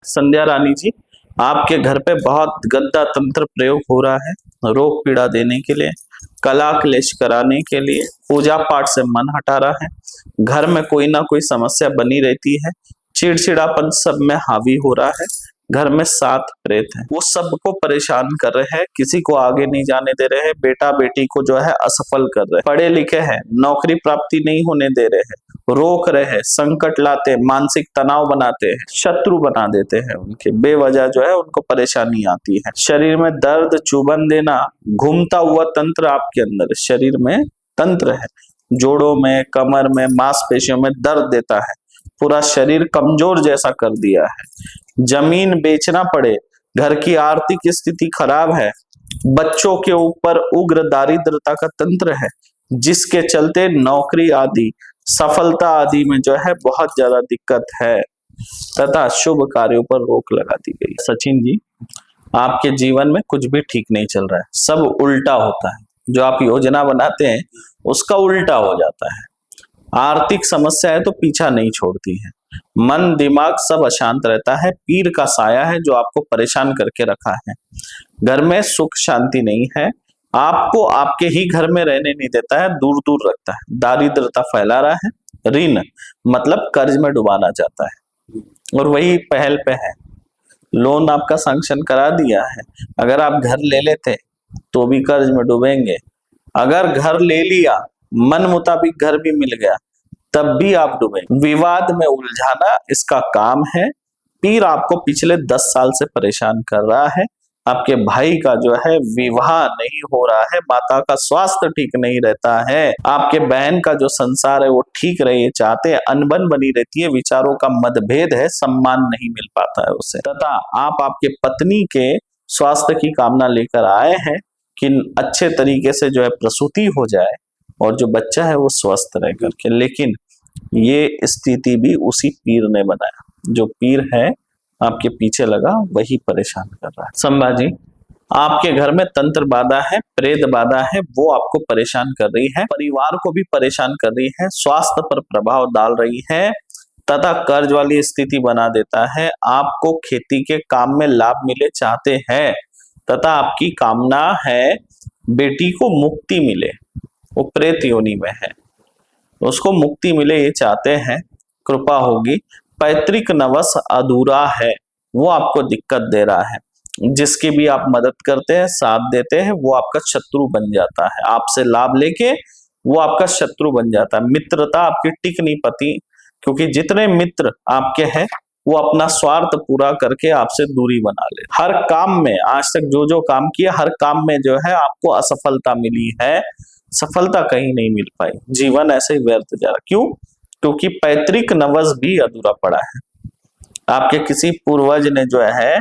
संध्या रानी जी, आपके घर पे बहुत गंदा तंत्र प्रयोग हो रहा है, रोग पीड़ा देने के लिए, कला क्लेश कराने के लिए, पूजा पाठ से मन हटा रहा है, घर में कोई ना कोई समस्या बनी रहती है, चिड़चिड़ापन सब में हावी हो रहा है, घर में 7 प्रेत हैं, वो सबको परेशान कर रहे हैं, किसी को आगे नहीं जाने दे रहे हैं, बेटा बेटी को जो है असफल कर रहे हैं, पढ़े लिखे हैं, नौकरी प्राप्ति नहीं होने दे रहे हैं, रोक रहे हैं, संकट लाते हैं, मानसिक तनाव बनाते हैं, शत्रु बना देते हैं, उनके बेवजह जो है उनको परेशानी आती है, शरीर में दर्द, चुभन देना, घूमता हुआ तंत्र आपके अंदर शरीर में तंत्र है, जोड़ों में, कमर में, मांसपेशियों में दर्द देता है, पूरा शरीर कमजोर जैसा कर दिया है, जमीन बेचना पड़े, घर की आर्थिक स्थिति खराब है, बच्चों के ऊपर उग्र दारिद्रता का तंत्र है, जिसके चलते नौकरी आदि, सफलता आदि में जो है बहुत ज्यादा दिक्कत है तथा शुभ कार्यों पर रोक लगा दी गई। सचिन जी, आपके जीवन में कुछ भी ठीक नहीं चल रहा है, सब उल्टा होता है, जो आप योजना बनाते हैं उसका उल्टा हो जाता है, आर्थिक समस्या है तो पीछा नहीं छोड़ती है, मन दिमाग सब अशांत रहता है, पीर का साया है जो आपको परेशान करके रखा है, घर में सुख शांति नहीं है, आपको आपके ही घर में रहने नहीं देता है, दूर दूर रखता है, दारिद्रता फैला रहा है, ऋण मतलब कर्ज में डुबाना चाहता है और वही पहल पे है, लोन आपका सैंक्शन करा दिया है, अगर आप घर ले लेते तो भी कर्ज में डूबेंगे, अगर घर ले लिया, मन मुताबिक घर भी मिल गया तब भी आप डूबे, विवाद में उलझाना इसका काम है, पीर आपको पिछले 10 साल से परेशान कर रहा है, आपके भाई का जो है विवाह नहीं हो रहा है, माता का स्वास्थ्य ठीक नहीं रहता है, आपके बहन का जो संसार है वो ठीक रहे चाहते हैं, अनबन बनी रहती है, विचारों का मतभेद है, सम्मान नहीं मिल पाता है उसे, तथा आप आपके पत्नी के स्वास्थ्य की कामना लेकर आए हैं कि अच्छे तरीके से जो है प्रसूति हो जाए और जो बच्चा है वो स्वस्थ रह करके, लेकिन ये स्थिति भी उसी पीर ने बनाया, जो पीर है आपके पीछे लगा वही परेशान कर रहा है। संभाजी, आपके घर में तंत्र बाधा है, प्रेत बाधा है, वो आपको परेशान कर रही है, परिवार को भी परेशान कर रही है, स्वास्थ्य पर प्रभाव डाल रही है तथा कर्ज वाली स्थिति बना देता है, आपको खेती के काम में लाभ मिले चाहते हैं तथा आपकी कामना है बेटी को मुक्ति मिले, वो प्रेत योनि में है, उसको मुक्ति मिले ये चाहते हैं, कृपा होगी, पैतृक नवस अधूरा है, वो आपको दिक्कत दे रहा है, जिसकी भी आप मदद करते हैं, साथ देते हैं, वो आपका शत्रु बन जाता है, आपसे लाभ लेके वो आपका शत्रु बन जाता है, मित्रता आपकी टिक नहीं पाती, क्योंकि जितने मित्र आपके हैं वो अपना स्वार्थ पूरा करके आपसे दूरी बना ले, हर काम में आज तक जो जो काम किया हर काम में जो है आपको असफलता मिली है, सफलता कहीं नहीं मिल पाई, जीवन ऐसे ही व्यर्थ जा रहा, क्यों? क्योंकि पैतृक नवस भी अधूरा पड़ा है, आपके किसी पूर्वज ने जो है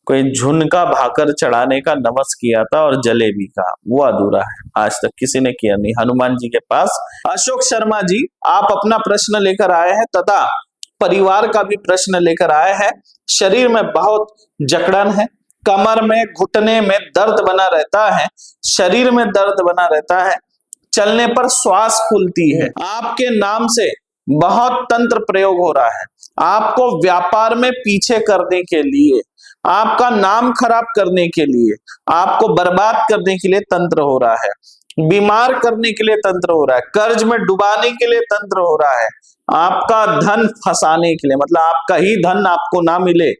कोई झुनका भाकर चढ़ाने का नवस किया था और जलेबी का, वो अधूरा है, आज तक किसी ने किया नहीं। हनुमान जी के पास अशोक शर्मा जी, आप अपना प्रश्न लेकर आए हैं तथा परिवार का भी प्रश्न लेकर आए हैं, शरीर में बहुत जकड़न है, कमर में घुटने में दर्द बना रहता है, शरीर में दर्द बना रहता है, चलने पर श्वास फूलती है, आपके नाम से बहुत तंत्र प्रयोग हो रहा है, आपको व्यापार में पीछे करने के लिए, आपका नाम खराब करने के लिए, आपको बर्बाद करने के लिए तंत्र हो रहा है, बीमार करने के लिए तंत्र हो रहा है, कर्ज में डुबाने के लिए तंत्र हो रहा है, आपका धन फंसाने के लिए, मतलब आपका ही धन आपको ना मिले,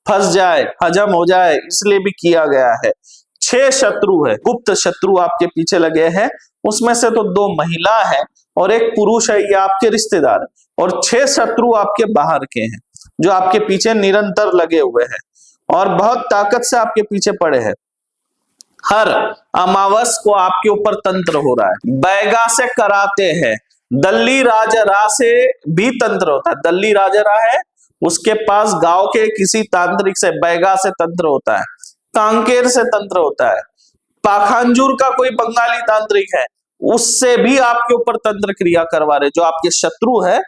फंस जाए, हजम हो जाए, इसलिए भी किया गया है। 6 शत्रु है, गुप्त शत्रु आपके पीछे लगे हैं, उसमें से तो 2 महिला है और 1 पुरुष है, ये आपके रिश्तेदार है, और 6 शत्रु आपके बाहर के हैं जो आपके पीछे निरंतर लगे हुए हैं और बहुत ताकत से आपके पीछे पड़े हैं, हर अमावस को आपके ऊपर तंत्र हो रहा है, बैगा से कराते हैं, दल्ली राजरा से भी तंत्र होता है, दल्ली राजरा है उसके पास गांव के किसी तांत्रिक से, बैगा से तंत्र होता है, कांकेर से तंत्र होता है, पाखांजूर का कोई बंगाली तांत्रिक है उससे भी आपके ऊपर तंत्र क्रिया करवा रहे, जो आपके शत्रु है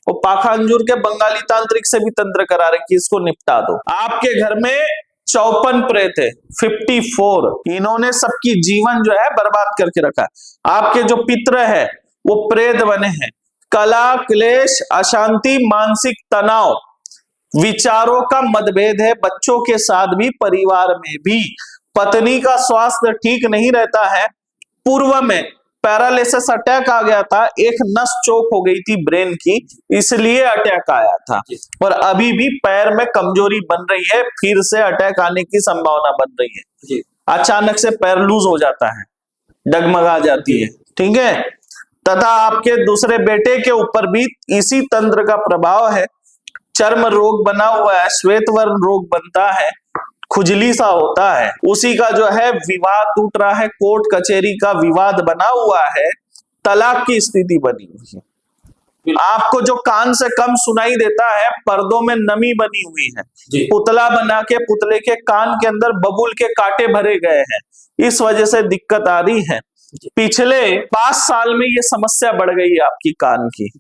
वो पाखांजूर के बंगाली तांत्रिक से भी तंत्र करा रहे कि इसको निपटा दो। आपके घर में 54 प्रेत है, 54, इन्होंने सबकी जीवन जो है बर्बाद करके रखा है, आपके जो पित्र है वो प्रेत बने हैं, कला क्लेश अशांति मानसिक तनाव विचारों का मतभेद है बच्चों के साथ भी, परिवार में भी। पत्नी का स्वास्थ्य ठीक नहीं रहता है। पूर्व में पैरालिसिस अटैक आ गया था, एक नस चोक हो गई थी ब्रेन की, इसलिए अटैक आया था। और अभी भी पैर में कमजोरी बन रही है, फिर से अटैक आने की संभावना बन रही है। अचानक से पैर लूज हो जाता है, डगमगा जाती है, ठीक है। तथा आपके दूसरे बेटे के ऊपर भी इसी तंत्र का प्रभाव है। चर्म रोग बना हुआ है, श्वेतवर्ण रोग बनता है, खुजली सा होता है, उसी का जो है विवाद टूट रहा है, कोर्ट कचहरी का विवाद बना हुआ है, तलाक की स्थिति बनी हुई है। आपको जो कान से कम सुनाई देता है, पर्दों में नमी बनी हुई है, पुतला बना के पुतले के कान के अंदर बबूल के कांटे भरे गए हैं, इस वजह से दिक्कत आ रही है। पिछले 5 साल में ये समस्या बढ़ गई है आपकी कान की।